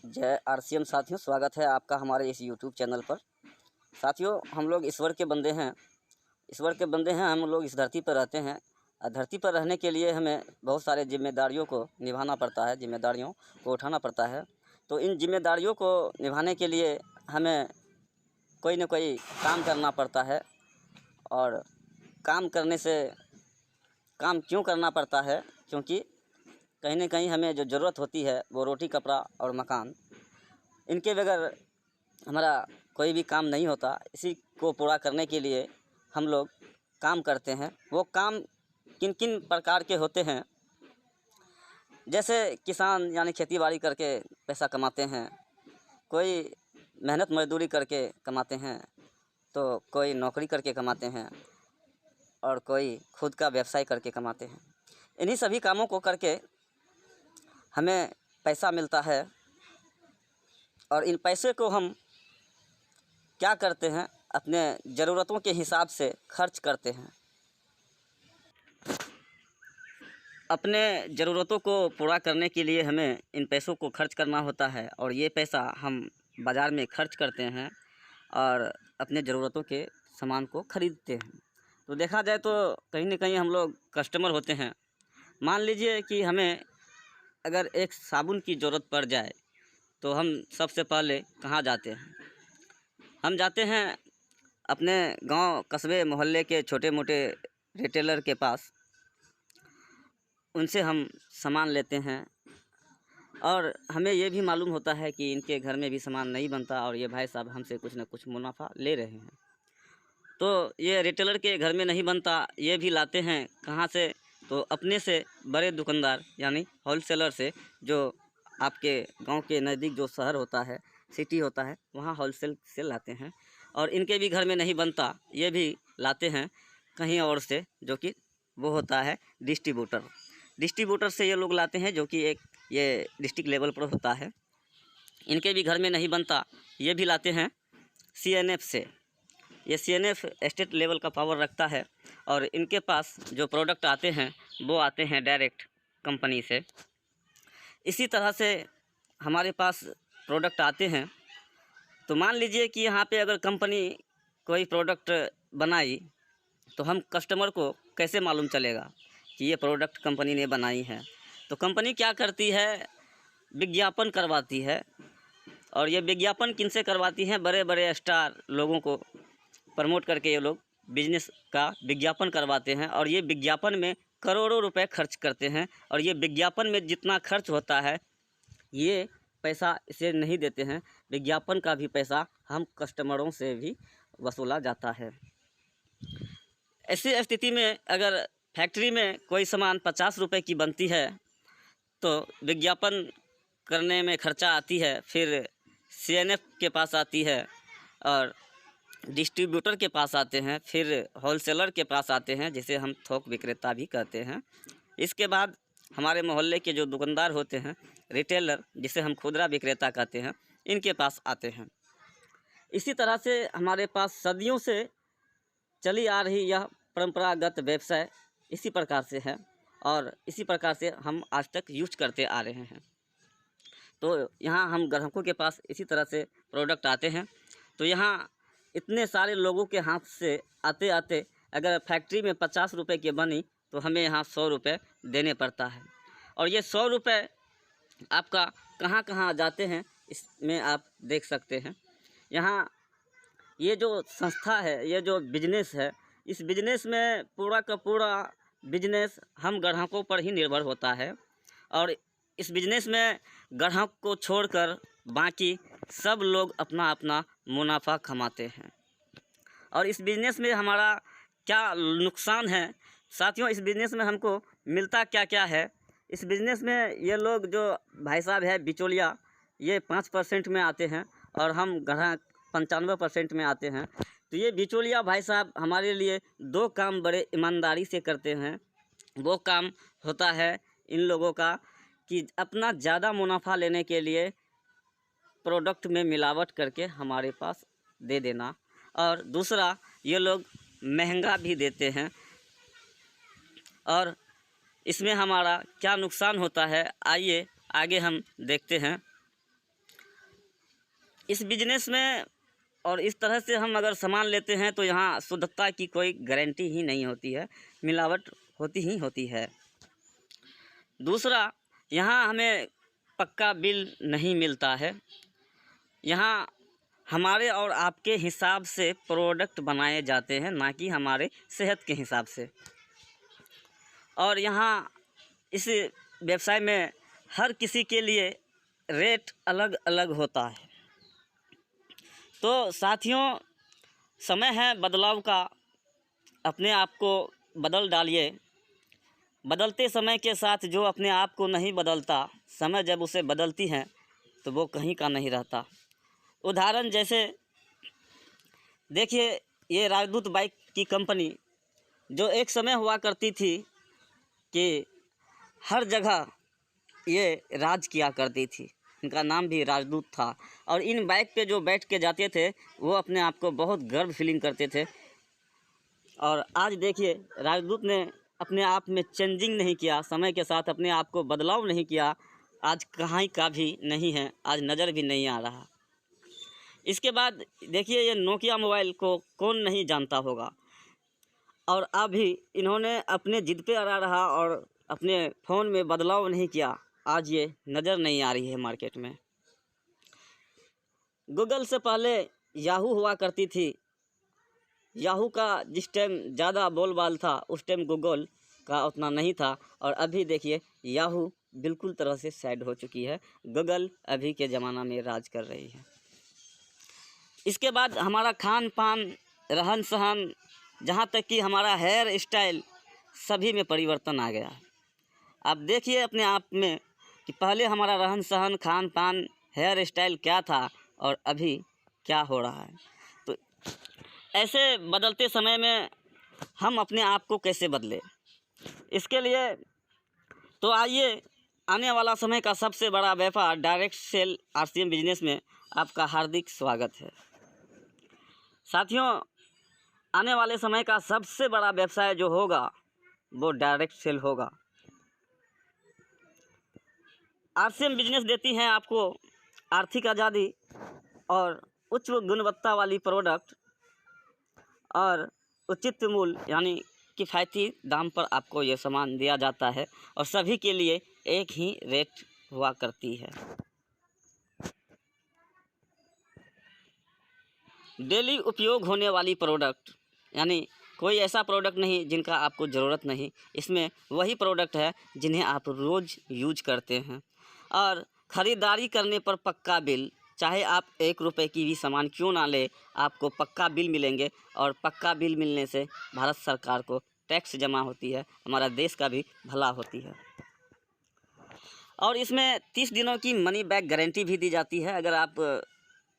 जय आरसीएम साथियों, स्वागत है आपका हमारे इस यूट्यूब चैनल पर। साथियों, हम लोग ईश्वर के बंदे हैं। हम लोग इस धरती पर रहते हैं और धरती पर रहने के लिए हमें बहुत सारे जिम्मेदारियों को निभाना पड़ता है, जिम्मेदारियों को उठाना पड़ता है। तो इन जिम्मेदारियों को निभाने के लिए हमें कोई न कोई काम करना पड़ता है। और काम क्यों करना पड़ता है? क्योंकि कहीं न कहीं हमें जो ज़रूरत होती है वो रोटी, कपड़ा और मकान, इनके बगैर हमारा कोई भी काम नहीं होता। इसी को पूरा करने के लिए हम लोग काम करते हैं। वो काम किन किन प्रकार के होते हैं? जैसे किसान यानी खेती बाड़ी करके पैसा कमाते हैं, कोई मेहनत मजदूरी करके कमाते हैं, तो कोई नौकरी करके कमाते हैं और कोई खुद का व्यवसाय करके कमाते हैं। इन्हीं सभी कामों को करके हमें पैसा मिलता है और इन पैसे को हम क्या करते हैं? अपने ज़रूरतों के हिसाब से खर्च करते हैं। अपने ज़रूरतों को पूरा करने के लिए हमें इन पैसों को खर्च करना होता है और ये पैसा हम बाज़ार में खर्च करते हैं और अपने ज़रूरतों के सामान को ख़रीदते हैं। तो देखा जाए तो कहीं न कहीं हम लोग कस्टमर होते हैं। मान लीजिए कि हमें अगर एक साबुन की ज़रूरत पड़ जाए तो हम सबसे पहले कहाँ जाते हैं? हम जाते हैं अपने गांव, कस्बे, मोहल्ले के छोटे मोटे रिटेलर के पास। उनसे हम सामान लेते हैं और हमें ये भी मालूम होता है कि इनके घर में भी सामान नहीं बनता और ये भाई साहब हमसे कुछ न कुछ मुनाफा ले रहे हैं। तो ये रिटेलर के घर में नहीं बनता, ये भी लाते हैं कहाँ से? तो अपने से बड़े दुकानदार यानी होलसेलर से, जो आपके गांव के नज़दीक जो शहर होता है, सिटी होता है, वहाँ होलसेल से लाते हैं। और इनके भी घर में नहीं बनता, ये भी लाते हैं कहीं और से, जो कि वो होता है डिस्ट्रीब्यूटर से ये लोग लाते हैं, जो कि ये डिस्ट्रिक्ट लेवल पर होता है। इनके भी घर में नहीं बनता, ये भी लाते हैं CNF से। ये CNF स्टेट लेवल का पावर रखता है और इनके पास जो प्रोडक्ट आते हैं वो आते हैं डायरेक्ट कंपनी से। इसी तरह से हमारे पास प्रोडक्ट आते हैं। तो मान लीजिए कि यहाँ पे अगर कंपनी कोई प्रोडक्ट बनाई तो हम कस्टमर को कैसे मालूम चलेगा कि ये प्रोडक्ट कंपनी ने बनाई है? तो कंपनी क्या करती है? विज्ञापन करवाती है। और ये विज्ञापन किन से करवाती हैं? बड़े बड़े स्टार लोगों को प्रमोट करके ये लोग बिजनेस का विज्ञापन करवाते हैं और ये विज्ञापन में करोड़ों रुपए खर्च करते हैं। और ये विज्ञापन में जितना खर्च होता है, ये पैसा इसे नहीं देते हैं। विज्ञापन का भी पैसा हम कस्टमरों से भी वसूला जाता है। ऐसी स्थिति में अगर फैक्ट्री में कोई सामान 50 रुपये की बनती है तो विज्ञापन करने में खर्चा आती है, फिर CNF के पास आती है और डिस्ट्रीब्यूटर के पास आते हैं, फिर होलसेलर के पास आते हैं, जिसे हम थोक विक्रेता भी कहते हैं। इसके बाद हमारे मोहल्ले के जो दुकानदार होते हैं, रिटेलर, जिसे हम खुदरा विक्रेता कहते हैं, इनके पास आते हैं। इसी तरह से हमारे पास सदियों से चली आ रही यह परंपरागत व्यवसाय इसी प्रकार से है और इसी प्रकार से हम आज तक यूज करते आ रहे हैं। तो यहाँ हम ग्राहकों के पास इसी तरह से प्रोडक्ट आते हैं। तो यहाँ इतने सारे लोगों के हाथ से आते आते अगर फैक्ट्री में 50 रुपये की बनी तो हमें यहाँ 100 रुपये देने पड़ता है। और ये 100 रुपये आपका कहाँ कहाँ जाते हैं, इसमें आप देख सकते हैं। यहाँ ये जो संस्था है, ये जो बिजनेस है, इस बिजनेस में पूरा का पूरा बिजनेस हम ग्राहकों पर ही निर्भर होता है। और इस बिजनेस में ग्राहक को छोड़कर बाकी सब लोग अपना अपना मुनाफा कमाते हैं। और इस बिज़नेस में हमारा क्या नुकसान है? साथियों, इस बिज़नेस में हमको मिलता क्या क्या है? इस बिज़नेस में ये लोग जो भाई साहब है बिचौलिया, ये 5% में आते हैं और हम ग्राहक 95% में आते हैं। तो ये बिचौलिया भाई साहब हमारे लिए दो काम बड़े ईमानदारी से करते हैं। वो काम होता है इन लोगों का कि अपना ज़्यादा मुनाफा लेने के लिए प्रोडक्ट में मिलावट करके हमारे पास दे देना, और दूसरा ये लोग महंगा भी देते हैं। और इसमें हमारा क्या नुकसान होता है, आइए आगे हम देखते हैं। इस बिजनेस में और इस तरह से हम अगर सामान लेते हैं तो यहाँ शुद्धता की कोई गारंटी ही नहीं होती है, मिलावट होती ही होती है। दूसरा, यहाँ हमें पक्का बिल नहीं मिलता है। यहाँ हमारे और आपके हिसाब से प्रोडक्ट बनाए जाते हैं, ना कि हमारे सेहत के हिसाब से। और यहाँ इस व्यवसाय में हर किसी के लिए रेट अलग अलग होता है। तो साथियों, समय है बदलाव का, अपने आप को बदल डालिए। बदलते समय के साथ जो अपने आप को नहीं बदलता, समय जब उसे बदलती है तो वो कहीं का नहीं रहता। उदाहरण जैसे देखिए, ये राजदूत बाइक की कंपनी जो एक समय हुआ करती थी कि हर जगह ये राज किया करती थी, इनका नाम भी राजदूत था। और इन बाइक पे जो बैठ के जाते थे वो अपने आप को बहुत गर्व फीलिंग करते थे। और आज देखिए, राजदूत ने अपने आप में चेंजिंग नहीं किया, समय के साथ अपने आप को बदलाव नहीं किया, आज कहीं का भी नहीं है, आज नज़र भी नहीं आ रहा। इसके बाद देखिए, ये नोकिया मोबाइल को कौन नहीं जानता होगा। और अभी इन्होंने अपने जिद पे अड़ा रहा और अपने फ़ोन में बदलाव नहीं किया, आज ये नज़र नहीं आ रही है मार्केट में। गूगल से पहले याहू हुआ करती थी। याहू का जिस टाइम ज़्यादा बोलबाल था, उस टाइम गूगल का उतना नहीं था। और अभी देखिए, याहू बिल्कुल तरह से साइड हो चुकी है, गूगल अभी के ज़माना में राज कर रही है। इसके बाद हमारा खान पान, रहन सहन, जहाँ तक कि हमारा हेयर स्टाइल, सभी में परिवर्तन आ गया है। आप देखिए अपने आप में कि पहले हमारा रहन सहन, खान पान, हेयर स्टाइल क्या था और अभी क्या हो रहा है। तो ऐसे बदलते समय में हम अपने आप को कैसे बदलें, इसके लिए तो आइए, आने वाला समय का सबसे बड़ा व्यापार डायरेक्ट सेल आरसीएम बिजनेस में आपका हार्दिक स्वागत है। साथियों, आने वाले समय का सबसे बड़ा व्यवसाय जो होगा वो डायरेक्ट सेल होगा। आरसीएम बिजनेस देती हैं आपको आर्थिक आज़ादी और उच्च गुणवत्ता वाली प्रोडक्ट और उचित मूल्य, यानी किफ़ायती दाम पर आपको ये सामान दिया जाता है और सभी के लिए एक ही रेट हुआ करती है। डेली उपयोग होने वाली प्रोडक्ट, यानी कोई ऐसा प्रोडक्ट नहीं जिनका आपको ज़रूरत नहीं, इसमें वही प्रोडक्ट है जिन्हें आप रोज़ यूज करते हैं। और ख़रीदारी करने पर पक्का बिल, चाहे आप 1 रुपये की भी सामान क्यों ना ले, आपको पक्का बिल मिलेंगे। और पक्का बिल मिलने से भारत सरकार को टैक्स जमा होती है, हमारा देश का भी भला होती है। और इसमें 30 दिनों की मनी बैक गारंटी भी दी जाती है। अगर आप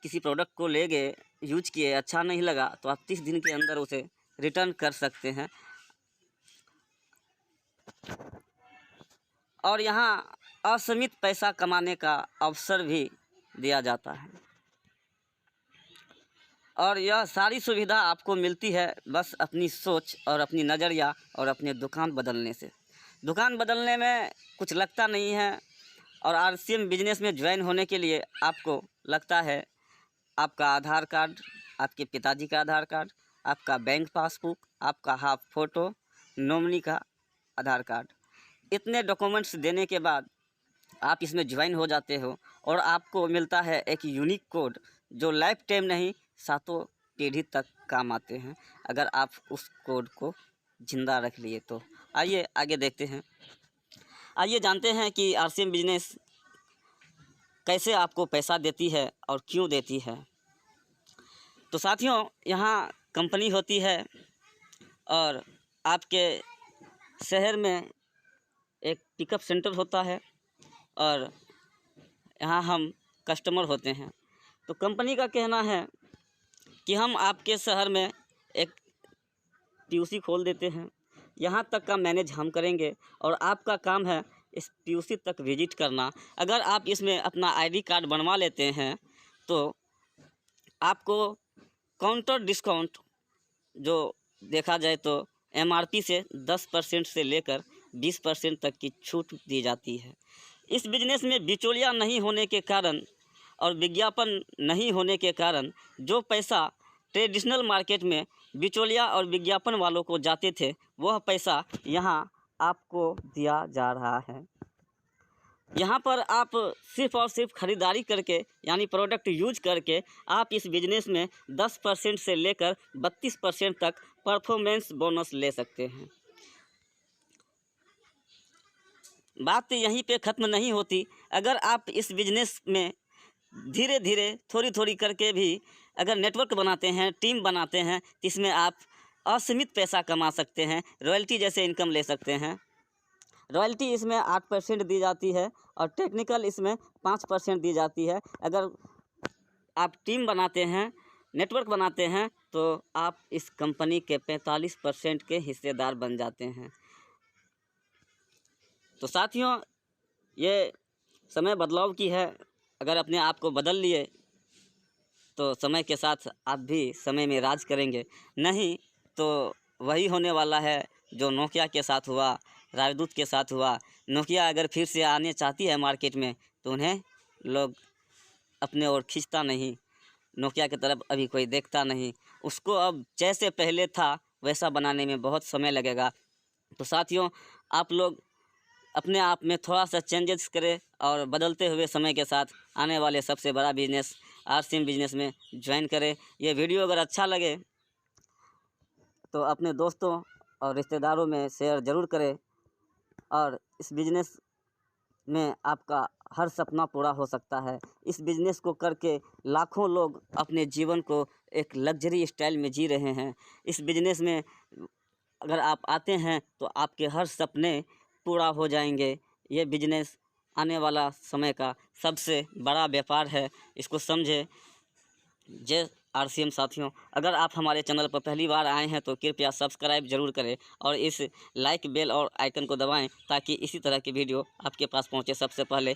किसी प्रोडक्ट को ले गए, यूज किए, अच्छा नहीं लगा तो आप 30 दिन के अंदर उसे रिटर्न कर सकते हैं। और यहाँ असीमित पैसा कमाने का अवसर भी दिया जाता है। और यह सारी सुविधा आपको मिलती है बस अपनी सोच और अपनी नज़रिया और अपने दुकान बदलने से। दुकान बदलने में कुछ लगता नहीं है। और आरसीएम बिजनेस में ज्वाइन होने के लिए आपको लगता है आपका आधार कार्ड, आपके पिताजी का आधार कार्ड, आपका बैंक पासबुक, आपका हाफ फ़ोटो, नॉमिनी का आधार कार्ड, इतने डॉक्यूमेंट्स देने के बाद आप इसमें ज्वाइन हो जाते हो। और आपको मिलता है एक यूनिक कोड जो लाइफ टाइम नहीं, सातों पीढ़ी तक काम आते हैं अगर आप उस कोड को ज़िंदा रख लिए तो। आइए आगे देखते हैं। आइए जानते हैं कि आरसीएम बिजनेस कैसे आपको पैसा देती है और क्यों देती है। तो साथियों, यहाँ कंपनी होती है और आपके शहर में एक पिकअप सेंटर होता है और यहाँ हम कस्टमर होते हैं। तो कंपनी का कहना है कि हम आपके शहर में एक पीयूसी खोल देते हैं, यहाँ तक का मैनेज हम करेंगे और आपका काम है इस पीयूसी तक विजिट करना। अगर आप इसमें अपना आईडी कार्ड बनवा लेते हैं तो आपको काउंटर डिस्काउंट, जो देखा जाए तो एमआरपी से 10% से लेकर 20% तक की छूट दी जाती है। इस बिजनेस में बिचौलिया नहीं होने के कारण और विज्ञापन नहीं होने के कारण जो पैसा ट्रेडिशनल मार्केट में बिचौलिया और विज्ञापन वालों को जाते थे, वह पैसा यहाँ आपको दिया जा रहा है। यहाँ पर आप सिर्फ़ और सिर्फ ख़रीदारी करके यानी प्रोडक्ट यूज करके आप इस बिज़नेस में 10% से लेकर 32% तक परफॉर्मेंस बोनस ले सकते हैं। बात यहीं पे ख़त्म नहीं होती। अगर आप इस बिज़नेस में धीरे धीरे थोड़ी थोड़ी करके भी अगर नेटवर्क बनाते हैं, टीम बनाते हैं, तो इसमें आप असीमित पैसा कमा सकते हैं, रॉयल्टी जैसे इनकम ले सकते हैं। रॉयल्टी इसमें 8% दी जाती है और टेक्निकल इसमें 5% दी जाती है। अगर आप टीम बनाते हैं, नेटवर्क बनाते हैं, तो आप इस कंपनी के 45% के हिस्सेदार बन जाते हैं। तो साथियों, ये समय बदलाव की है। अगर अपने आप को बदल लिए तो समय के साथ आप भी समय में राज करेंगे, नहीं तो वही होने वाला है जो नोकिया के साथ हुआ, राजदूत के साथ हुआ। नोकिया अगर फिर से आने चाहती है मार्केट में तो उन्हें लोग अपने ओर खींचता नहीं, नोकिया की तरफ अभी कोई देखता नहीं। उसको अब जैसे पहले था वैसा बनाने में बहुत समय लगेगा। तो साथियों, आप लोग अपने आप में थोड़ा सा चेंजेस करें और बदलते हुए समय के साथ आने वाले सबसे बड़ा बिजनेस आरसीएम बिजनेस में ज्वाइन करें। ये वीडियो अगर अच्छा लगे तो अपने दोस्तों और रिश्तेदारों में शेयर ज़रूर करें और इस बिज़नेस में आपका हर सपना पूरा हो सकता है। इस बिज़नेस को करके लाखों लोग अपने जीवन को एक लग्जरी स्टाइल में जी रहे हैं। इस बिज़नेस में अगर आप आते हैं तो आपके हर सपने पूरा हो जाएंगे। ये बिज़नेस आने वाला समय का सबसे बड़ा व्यापार है, इसको समझे। जय आरसीएम साथियों, अगर आप हमारे चैनल पर पहली बार आए हैं तो कृपया सब्सक्राइब जरूर करें और इस लाइक बेल और आइकन को दबाएं ताकि इसी तरह की वीडियो आपके पास पहुंचे सबसे पहले।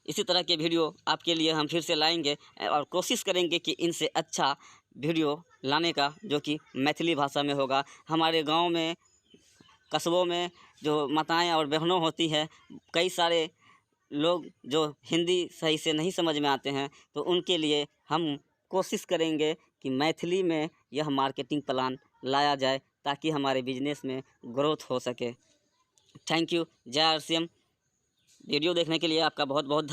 इसी तरह के वीडियो आपके लिए हम फिर से लाएंगे और कोशिश करेंगे कि इनसे अच्छा वीडियो लाने का, जो कि मैथिली भाषा में होगा। हमारे गांव में, कस्बों में जो माताएं और बहनों होती हैं, कई सारे लोग जो हिंदी सही से नहीं समझ में आते हैं, तो उनके लिए हम कोशिश करेंगे कि मैथिली में यह मार्केटिंग प्लान लाया जाए ताकि हमारे बिजनेस में ग्रोथ हो सके। Thank you. जय आरसीएम। वीडियो देखने के लिए आपका बहुत बहुत धन्यवाद।